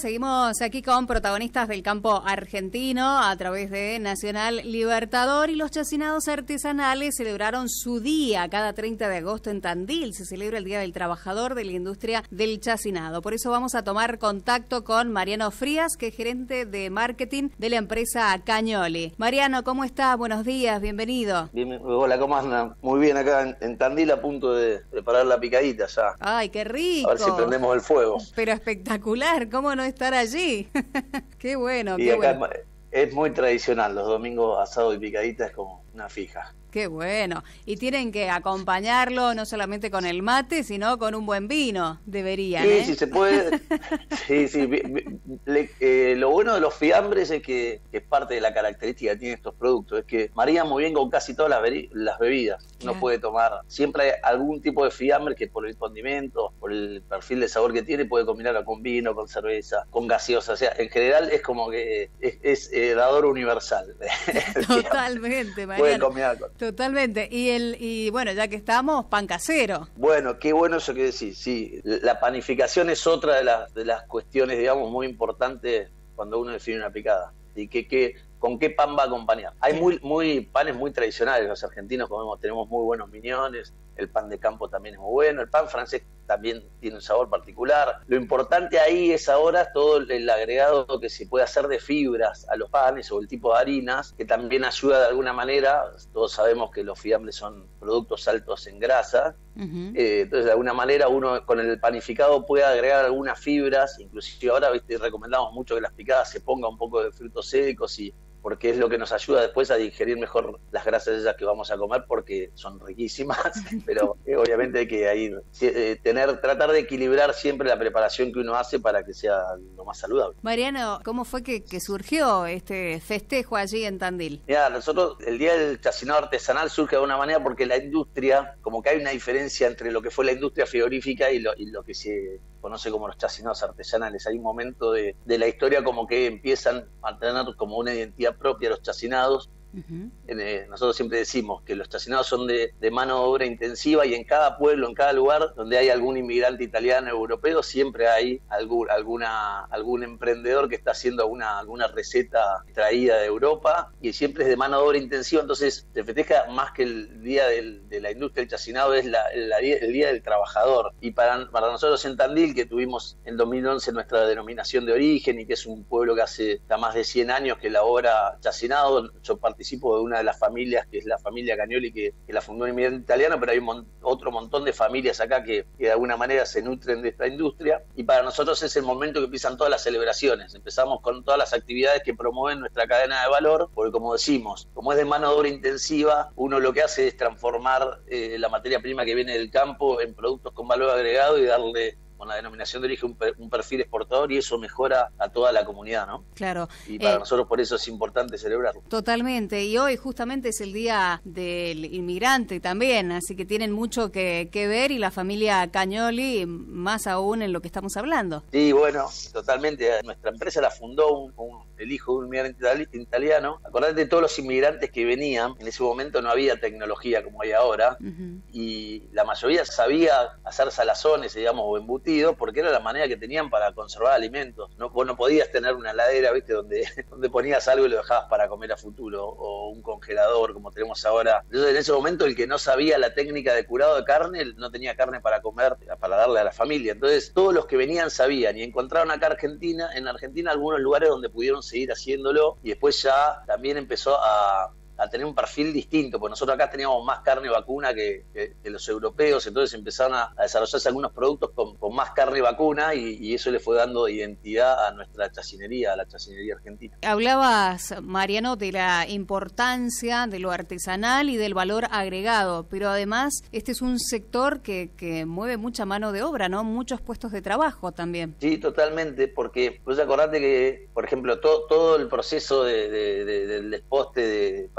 Seguimos aquí con protagonistas del campo argentino a través de Nacional Libertador, y los chacinados artesanales celebraron su día cada 30 de agosto en Tandil. Se celebra el Día del Trabajador de la Industria del Chacinado. Por eso vamos a tomar contacto con Mariano Frías, que es gerente de marketing de la empresa Cañoli. Mariano, ¿cómo está? Buenos días, bienvenido. Bien, hola, ¿cómo andan? Muy bien acá en Tandil, a punto de preparar la picadita ya. ¡Ay, qué rico! A ver si prendemos el fuego. Pero espectacular, ¿cómo no estar allí? Qué bueno, y qué acá bueno. Es muy tradicional, los domingos asado y picadita es como una fija. Qué bueno. Y tienen que acompañarlo no solamente con el mate, sino con un buen vino, deberían, Sí, ¿eh? sí se puede. Sí. Lo bueno de los fiambres es que es parte de la característica que tienen estos productos, es que marían muy bien con casi todas las bebidas. Uno Claro. puede tomar, siempre hay algún tipo de fiambre que por el condimento, por el perfil de sabor que tiene, puede combinarlo con vino, con cerveza, con gaseosa. O sea, en general es como que es dador universal. Totalmente, Puede Mariano. combinar con... Totalmente. Y bueno, ya que estamos, pan casero. Bueno, qué bueno eso que decís, sí. La panificación es otra de las cuestiones, digamos, muy importantes cuando uno define una picada. Y con qué pan va a acompañar. Hay panes muy tradicionales, los argentinos tenemos muy buenos miñones, el pan de campo también es muy bueno, el pan francés también tiene un sabor particular. Lo importante ahí es ahora todo el agregado que se puede hacer de fibras a los panes o el tipo de harinas, que también ayuda de alguna manera. Todos sabemos que los fiambres son productos altos en grasa. Uh-huh. Entonces de alguna manera uno con el panificado puede agregar algunas fibras, inclusive ahora recomendamos mucho que las picadas se ponga un poco de frutos secos, porque es lo que nos ayuda después a digerir mejor las grasas esas que vamos a comer, porque son riquísimas, pero obviamente hay que tratar de equilibrar siempre la preparación que uno hace para que sea lo más saludable. Mariano, ¿cómo fue que surgió este festejo allí en Tandil? Mira, nosotros el Día del Chacinado Artesanal surge de alguna manera porque la industria, como que hay una diferencia entre lo que fue la industria frigorífica y lo que se conoce como los chacinados artesanales. Hay un momento de la historia como que empiezan a tener como una identidad propia los chacinados. Uh-huh. Nosotros siempre decimos que los chacinados son de mano de obra intensiva, y en cada pueblo, en cada lugar donde hay algún inmigrante italiano o europeo, siempre hay algún emprendedor que está haciendo alguna receta traída de Europa, y siempre es de mano de obra intensiva. Entonces se festeja más que el día de la industria del chacinado, es el día del trabajador. Y para nosotros en Tandil, que tuvimos en 2011 nuestra denominación de origen, y que es un pueblo que hace ya más de 100 años que elabora chacinado, yo participo de una de las familias, que es la familia Cañoli, que la fundó un inmigrante italiano, pero hay otro montón de familias acá que de alguna manera se nutren de esta industria, y para nosotros es el momento que empiezan todas las celebraciones. Empezamos con todas las actividades que promueven nuestra cadena de valor, porque como decimos, como es de mano de obra intensiva, uno lo que hace es transformar la materia prima que viene del campo en productos con valor agregado y darle, con la denominación de origen, un perfil exportador, y eso mejora a toda la comunidad, ¿no? Claro. Y para nosotros por eso es importante celebrarlo. Totalmente, y hoy justamente es el Día del Inmigrante también, así que tienen mucho que ver, y la familia Cañoli más aún en lo que estamos hablando. Sí, bueno, totalmente. Nuestra empresa la fundó el hijo de un inmigrante italiano. Acordate de todos los inmigrantes que venían, en ese momento no había tecnología como hay ahora, uh-huh. Y la mayoría sabía hacer salazones, digamos, o embutidos, porque era la manera que tenían para conservar alimentos. Vos no podías tener una heladera, ¿viste?, donde ponías algo y lo dejabas para comer a futuro, o un congelador como tenemos ahora. Entonces, en ese momento, el que no sabía la técnica de curado de carne no tenía carne para comer, para darle a la familia. Entonces, todos los que venían sabían, y encontraron acá en Argentina algunos lugares donde pudieron seguir haciéndolo, y después ya también empezó a tener un perfil distinto, porque nosotros acá teníamos más carne vacuna que los europeos. Entonces empezaron a desarrollarse algunos productos con más carne vacuna, y eso le fue dando identidad a nuestra chacinería, a la chacinería argentina. Hablabas, Mariano, de la importancia de lo artesanal y del valor agregado, pero además este es un sector que mueve mucha mano de obra, ¿no? Muchos puestos de trabajo también. Sí, totalmente, porque vos acordate que, por ejemplo, todo el proceso del desposte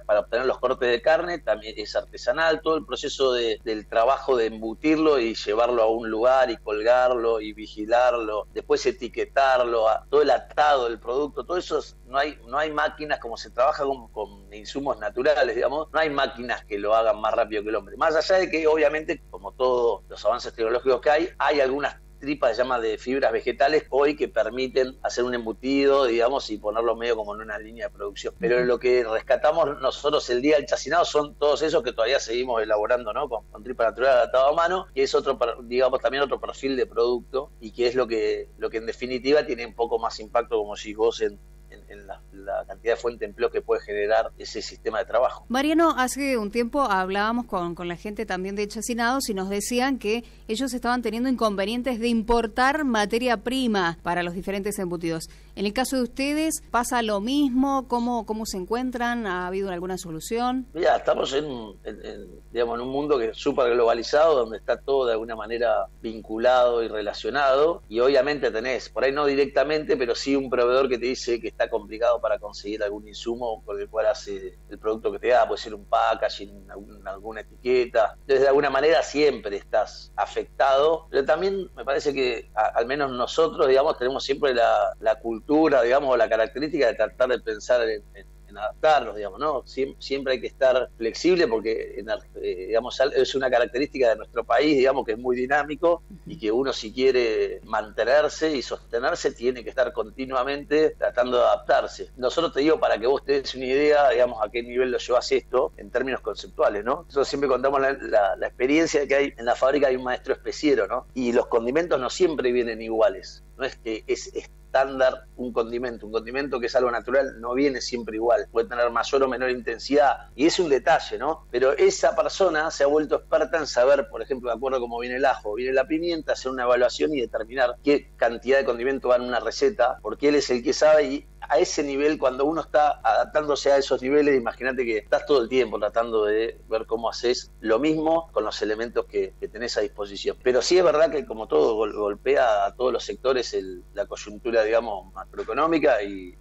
para obtener los cortes de carne también es artesanal. Todo el proceso del trabajo de embutirlo y llevarlo a un lugar y colgarlo y vigilarlo, después etiquetarlo, todo el atado del producto, todo eso no hay máquinas, como se trabaja con insumos naturales, digamos, no hay máquinas que lo hagan más rápido que el hombre. Más allá de que obviamente, como todos los avances tecnológicos que hay algunas tripas, se llama, de fibras vegetales hoy que permiten hacer un embutido, digamos, y ponerlo medio como en una línea de producción. Pero lo que rescatamos nosotros el día del chacinado son todos esos que todavía seguimos elaborando, ¿no? Con tripa natural adaptada a mano, que es otro, digamos, también otro perfil de producto y que es lo que en definitiva tiene un poco más impacto, como si vos en la cantidad de fuente de empleo que puede generar ese sistema de trabajo. Mariano, hace un tiempo hablábamos con la gente también de Chacinados y nos decían que ellos estaban teniendo inconvenientes de importar materia prima para los diferentes embutidos. En el caso de ustedes, ¿pasa lo mismo? ¿Cómo se encuentran? ¿Ha habido alguna solución? Mira, estamos digamos, en un mundo que es súper globalizado, donde está todo de alguna manera vinculado y relacionado, y obviamente tenés, por ahí no directamente, pero sí un proveedor que te dice que está complicado para conseguir algún insumo por el cual hace el producto que te da, puede ser un packaging, alguna etiqueta. Entonces, de alguna manera siempre estás afectado, pero también me parece que al menos nosotros, digamos, tenemos siempre la cultura, digamos, la característica de tratar de pensar en adaptarnos, digamos, ¿no? Siempre hay que estar flexible porque, digamos, es una característica de nuestro país, digamos, que es muy dinámico y que uno, si quiere mantenerse y sostenerse, tiene que estar continuamente tratando de adaptarse. Nosotros, te digo, para que vos te des una idea, digamos, a qué nivel lo llevas esto en términos conceptuales, ¿no? Nosotros siempre contamos la experiencia que hay en la fábrica, hay un maestro especiero, ¿no? Y los condimentos no siempre vienen iguales, no es que es estándar un condimento que es algo natural no viene siempre igual, puede tener mayor o menor intensidad y es un detalle, ¿no? Pero esa persona se ha vuelto experta en saber, por ejemplo, de acuerdo a cómo viene el ajo, viene la pimienta, hacer una evaluación y determinar qué cantidad de condimento va en una receta, porque él es el que sabe. Y a ese nivel, cuando uno está adaptándose a esos niveles, imagínate que estás todo el tiempo tratando de ver cómo haces lo mismo con los elementos que tenés a disposición. Pero sí es verdad que, como todo, golpea a todos los sectores la coyuntura, digamos, macroeconómica,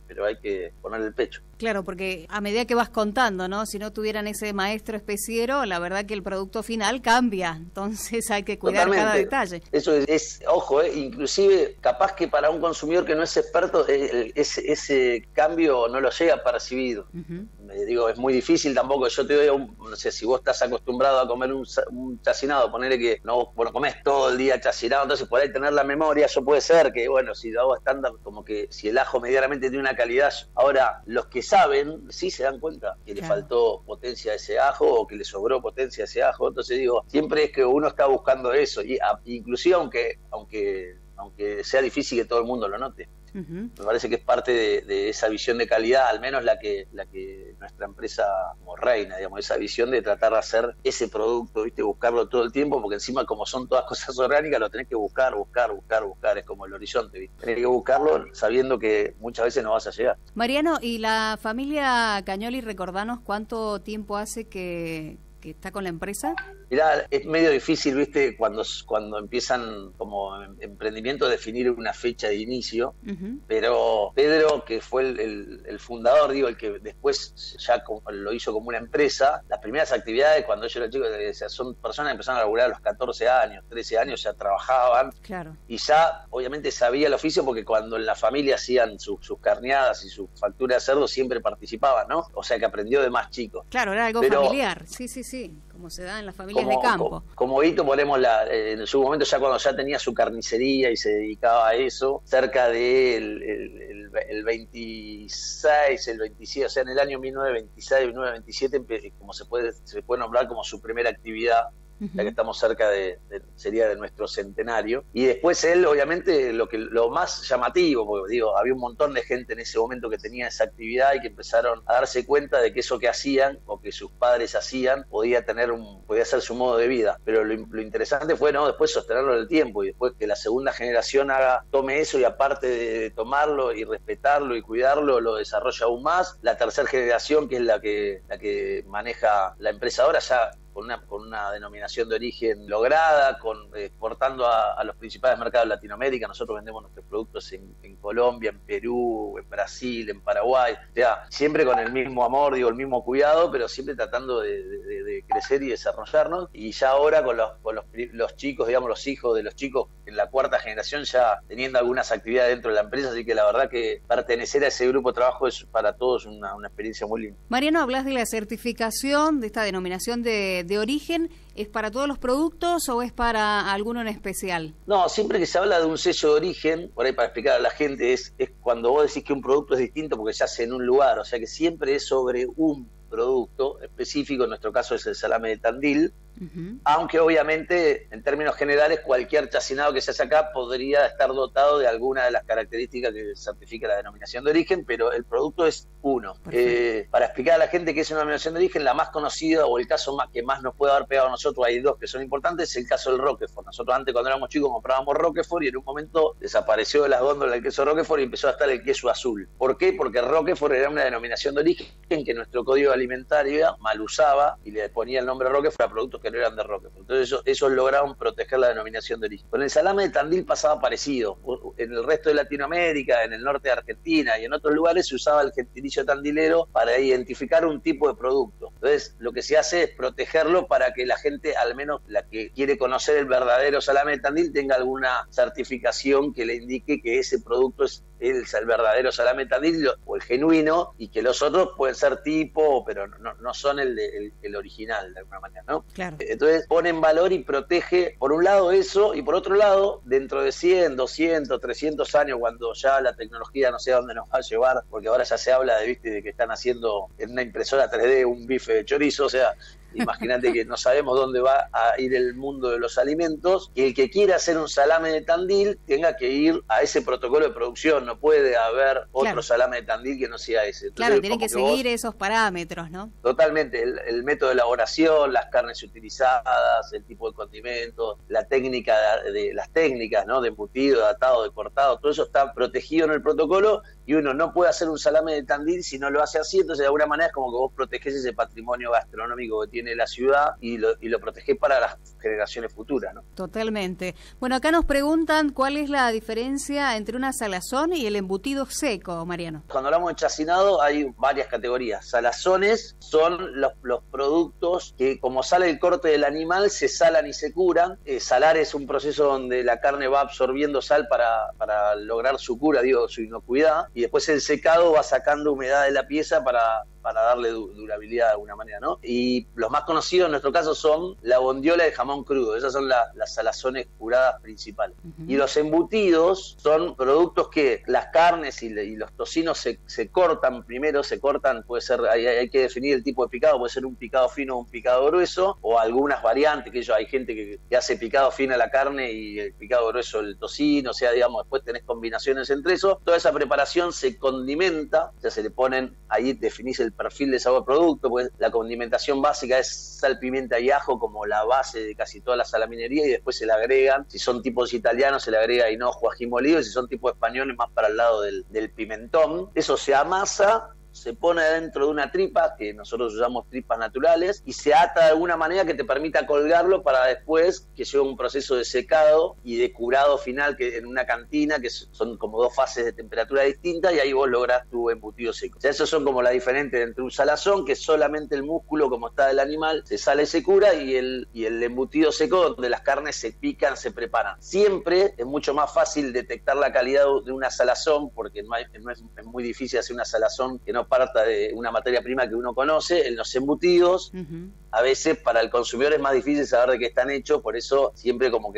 pero hay que ponerle el pecho. Claro, porque a medida que vas contando, ¿no? Si no tuvieran ese maestro especiero, la verdad que el producto final cambia, entonces hay que cuidar cada detalle. Eso es ojo, inclusive capaz que para un consumidor que no es experto, ese cambio no lo llega a percibir. Digo, es muy difícil tampoco. Yo te doy no sé, si vos estás acostumbrado a comer un chacinado, ponerle que no, bueno, comés todo el día chacinado, entonces por ahí tener la memoria, eso puede ser que, bueno, si lo hago estándar, como que si el ajo medianamente tiene una calidad. Ahora, los que saben, sí se dan cuenta que le faltó potencia a ese ajo o que le sobró potencia a ese ajo. Entonces digo, siempre es que uno está buscando eso, y inclusive aunque sea difícil que todo el mundo lo note. Me parece que es parte de esa visión de calidad, al menos la que nuestra empresa como reina, digamos, esa visión de tratar de hacer ese producto, ¿viste? Buscarlo todo el tiempo, porque encima, como son todas cosas orgánicas, lo tenés que buscar, es como el horizonte, ¿viste? Tenés que buscarlo sabiendo que muchas veces no vas a llegar. Mariano, ¿y la familia Cañoli, recordanos cuánto tiempo hace que está con la empresa? Mirá, es medio difícil, ¿viste? Cuando empiezan como emprendimiento a definir una fecha de inicio, pero Pedro, que fue el fundador, digo, el que después ya lo hizo como una empresa, las primeras actividades cuando yo era chico, son personas que empezaron a laburar a los 14 años, 13 años, ya trabajaban, claro, y ya obviamente sabía el oficio, porque cuando en la familia hacían sus carneadas y su factura de cerdo siempre participaban, ¿no? O sea que aprendió de más chico. Claro, era algo familiar, sí, como se da en las familias de campo. Como hito ponemos en su momento, ya cuando ya tenía su carnicería y se dedicaba a eso, cerca del el 26, el 27, o sea, en el año 1926, 1927, como se puede nombrar como su primera actividad, ya que estamos cerca sería de nuestro centenario. Y después él, obviamente, lo más llamativo, porque digo, había un montón de gente en ese momento que tenía esa actividad y que empezaron a darse cuenta de que eso que hacían o que sus padres hacían podía ser su modo de vida. Pero lo interesante fue, ¿no?, después sostenerlo en el tiempo, y después que la segunda generación tome eso, y aparte de tomarlo y respetarlo y cuidarlo, lo desarrolla aún más. La tercera generación, que es la que maneja la empresa ahora, ya con una denominación de origen lograda, exportando a los principales mercados de Latinoamérica. Nosotros vendemos nuestros productos en Colombia, en Perú, en Brasil, en Paraguay, o sea, siempre con el mismo amor, digo, el mismo cuidado, pero siempre tratando de crecer y desarrollarnos. Y ya ahora con los chicos, digamos, los hijos de los chicos, en la cuarta generación, ya teniendo algunas actividades dentro de la empresa, así que la verdad que pertenecer a ese grupo de trabajo es para todos una experiencia muy linda. Mariano, hablas de la certificación, de esta denominación de de origen, ¿es para todos los productos o es para alguno en especial? No, siempre que se habla de un sello de origen, por ahí para explicar a la gente, es cuando vos decís que un producto es distinto porque se hace en un lugar, o sea que siempre es sobre un producto específico, en nuestro caso es el salame de Tandil, aunque obviamente en términos generales cualquier chacinado que se hace acá podría estar dotado de alguna de las características que certifica la denominación de origen, pero el producto es uno. Para explicar a la gente qué es una denominación de origen, la más conocida o el caso que más nos puede haber pegado a nosotros, hay dos que son importantes, es el caso del Roquefort. Nosotros antes cuando éramos chicos comprábamos Roquefort y en un momento desapareció de las góndolas el queso Roquefort y empezó a estar el queso azul. ¿Por qué? Porque Roquefort era una denominación de origen que nuestro código alimentario mal usaba y le ponía el nombre Roquefort a productos que no eran de Roquefort. Entonces ellos lograron proteger la denominación de origen. Con el salame de Tandil pasaba parecido. En el resto de Latinoamérica, en el norte de Argentina y en otros lugares se usaba el gentilicio tandilero para identificar un tipo de producto. Entonces lo que se hace es protegerlo para que la gente, al menos la que quiere conocer el verdadero salame de Tandil, tenga alguna certificación que le indique que ese producto es el verdadero salame de Tandil o el genuino, y que los otros pueden ser tipo, pero no son el original de alguna manera, ¿no? Claro. Entonces pone en valor y protege, por un lado eso, y por otro lado, dentro de 100, 200, 300 años, cuando ya la tecnología no sé a dónde nos va a llevar, porque ahora ya se habla de que están haciendo en una impresora 3D un bife de chorizo, o sea, imagínate que no sabemos dónde va a ir el mundo de los alimentos, que el que quiera hacer un salame de Tandil tenga que ir a ese protocolo de producción, no puede haber otro salame de Tandil que no sea ese. Entonces, claro, tienen que seguir esos parámetros, ¿no? Totalmente, el método de elaboración, las carnes utilizadas, el tipo de condimentos, la técnica las técnicas, ¿no? De embutido, de atado, de cortado, todo eso está protegido en el protocolo y uno no puede hacer un salame de Tandil si no lo hace así. Entonces de alguna manera es como que vos protegés ese patrimonio gastronómico que tiene la ciudad y lo protegés para las generaciones futuras, ¿no? Totalmente. Bueno, acá nos preguntan cuál es la diferencia entre una salazón y el embutido seco, Mariano. Cuando hablamos de chacinado hay varias categorías. Salazones son los productos que, como sale el corte del animal, se salan y se curan. Salar es un proceso donde la carne va absorbiendo sal para lograr su cura, su inocuidad, y después el secado va sacando humedad de la pieza para darle durabilidad de alguna manera, ¿no? Y los más conocidos en nuestro caso son la bondiola de jamón crudo. Esas son las salazones curadas principales. Y los embutidos son productos que las carnes y los tocinos se cortan primero, puede ser, hay que definir el tipo de picado, puede ser un picado fino o un picado grueso, o algunas variantes, que hay gente que hace picado fino a la carne y el picado grueso el tocino, o sea, digamos, después tenés combinaciones entre eso. Toda esa preparación se condimenta, ya se le ponen, ahí definís el perfil de sabor producto, pues la condimentación básica es sal, pimienta y ajo como la base de casi toda la salaminería, y después se le agregan, si son tipos italianos se le agrega hinojo, ají molido, y si son tipos españoles más para el lado del pimentón. Eso se amasa, se pone dentro de una tripa, que nosotros usamos tripas naturales, y se ata de alguna manera que te permita colgarlo para después que lleve un proceso de secado y de curado final, que en una cantina, que son como dos fases de temperatura distintas, y ahí vos lográs tu embutido seco. O sea, esos son como la diferencia entre un salazón, que es solamente el músculo como está del animal, se sale y se cura, y el embutido seco, donde las carnes se pican, se preparan. Siempre es mucho más fácil detectar la calidad de una salazón, porque es muy difícil hacer una salazón que no parta de una materia prima que uno conoce. En los embutidos, a veces para el consumidor es más difícil saber de qué están hechos, por eso siempre como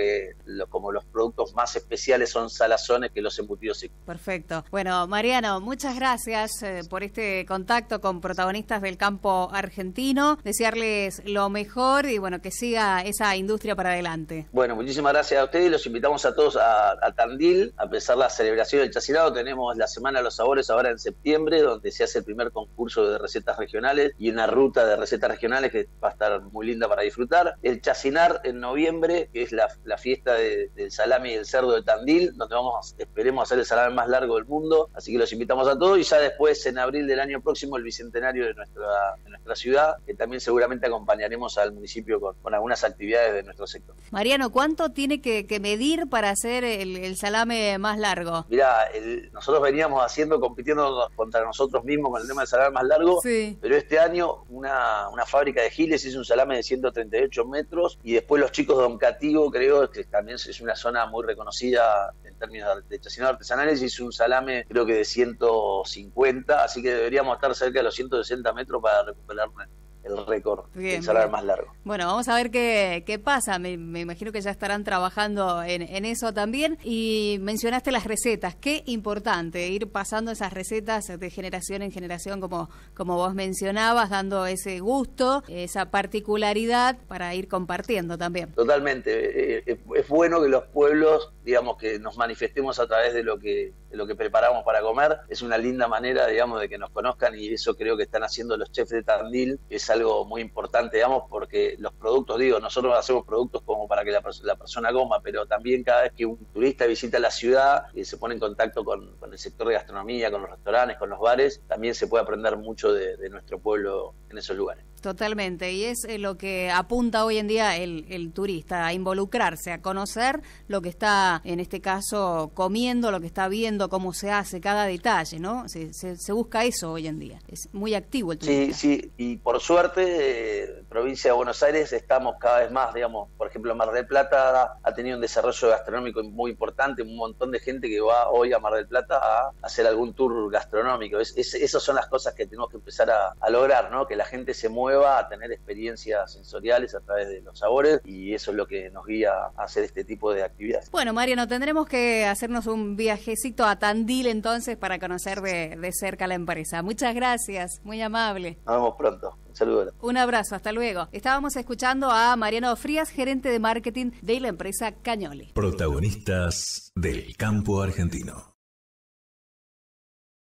los productos más especiales son salazones que los embutidos secos. Perfecto. Bueno, Mariano, muchas gracias por este contacto con protagonistas del campo argentino. Desearles lo mejor y bueno, que siga esa industria para adelante. Bueno, muchísimas gracias a ustedes. Los invitamos a todos a Tandil. A pesar de la celebración del chacinado, tenemos la Semana de los Sabores ahora en septiembre, donde se hace el primer concurso de recetas regionales y una ruta de recetas regionales que va a estar muy linda para disfrutar. El Chacinar en noviembre, que es la fiesta del salame y el cerdo de Tandil, donde esperemos hacer el salame más largo del mundo, así que los invitamos a todos. Y ya después, en abril del año próximo, el bicentenario de nuestra ciudad, que también seguramente acompañaremos al municipio con algunas actividades de nuestro sector. Mariano, ¿cuánto tiene que medir para hacer el salame más largo? Mirá, nosotros veníamos compitiendo contra nosotros mismos con el tema del salame más largo, sí. Pero este año una fábrica de Giles hizo un salame de 138 metros, y después los chicos de Oncativo, creo que también es una zona muy reconocida en términos de chacinados artesanales, hizo un salame creo que de 150, así que deberíamos estar cerca de los 160 metros para recuperar el récord Bien, del salar bien. más largo. Bueno, vamos a ver qué pasa. Me imagino que ya estarán trabajando en eso también. Y mencionaste las recetas. Qué importante ir pasando esas recetas de generación en generación, como vos mencionabas, dando ese gusto, esa particularidad para ir compartiendo también. Totalmente. Es bueno que los pueblos, digamos, que nos manifestemos a través de lo que preparamos para comer. Es una linda manera, digamos, de que nos conozcan, y eso creo que están haciendo los chefs de Tandil. Es algo muy importante, digamos, porque los productos, nosotros hacemos productos como para que la persona coma, pero también cada vez que un turista visita la ciudad y se pone en contacto con el sector de gastronomía, con los restaurantes, con los bares, también se puede aprender mucho de nuestro pueblo en esos lugares. Totalmente, y es lo que apunta hoy en día el turista, a involucrarse, a conocer lo que está, en este caso, comiendo, lo que está viendo, cómo se hace, cada detalle, ¿no? Se busca eso hoy en día, es muy activo el turista. Sí, y por suerte, provincia de Buenos Aires, estamos cada vez más, digamos, por ejemplo, Mar del Plata ha tenido un desarrollo gastronómico muy importante, un montón de gente que va hoy a Mar del Plata a hacer algún tour gastronómico. Esas son las cosas que tenemos que empezar a lograr, ¿no? Que la gente se mueva a tener experiencias sensoriales a través de los sabores, y eso es lo que nos guía a hacer este tipo de actividades. Bueno, Mariano, tendremos que hacernos un viajecito a Tandil entonces para conocer de cerca la empresa. Muchas gracias, muy amable. Nos vemos pronto. Un saludo. Un abrazo, hasta luego. Estábamos escuchando a Mariano Frías, gerente de marketing de la empresa Cañoli. Protagonistas del campo argentino.